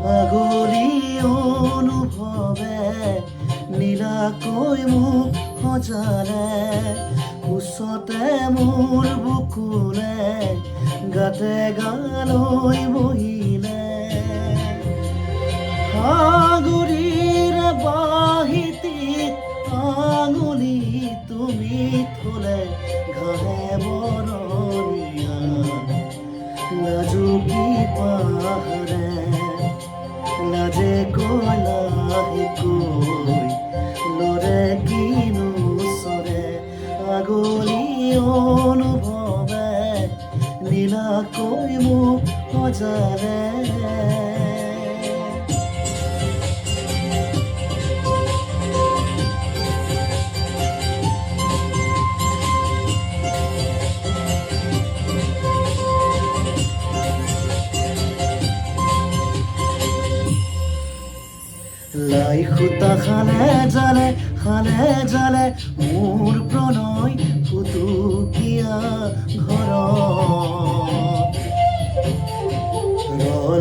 আগলি অনুভৱে নীলাকৈ মোক সজালে, ওচৰতে মোৰ বুকুলে গাতে গালৈ বহিলে। সাগৰীৰে বাহিতিত আঙুলি তুমি থলে, ঘাহে বৰণীয়া লাজুকী পাহৰে, লাজে কলাহিকৈ লৰে কিনো চৰে। আগলি অনুভৱে নীলাকৈ মোক সজালে। লাই সূতা খালে জালে, খালে জালে মোৰ প্ৰণয় ফুটুকীয়া ঘৰত।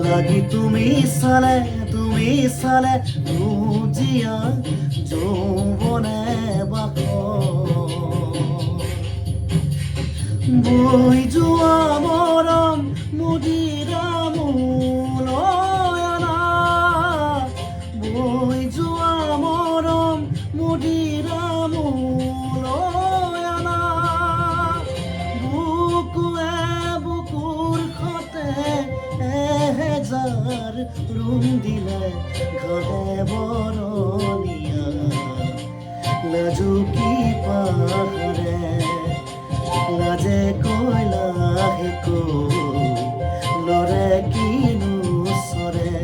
লাগি তুমি চালে, তুমি চালে দুজীয়া যৌৱনে বাস। বৈ যোৱা মৰম মুদিৰা মূলয়না, বৈ যোৱা মৰম মুদিৰা মূলয়না। বুকুৱে বুকুৰ সতে এহেজাৰ ৰুম দিলে, ঘাহে বৰণীয়া লাজুকী পাহৰে, লাজে কলাহিকৈ লৰে কিনো চৰে।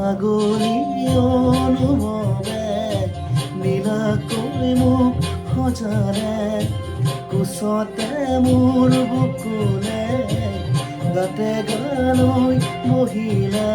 আগলি অনুভৱে নীলাকৈ মোক সজালে, কোচতে মোৰ বুকুলে গাতে গালৈ বহিলে।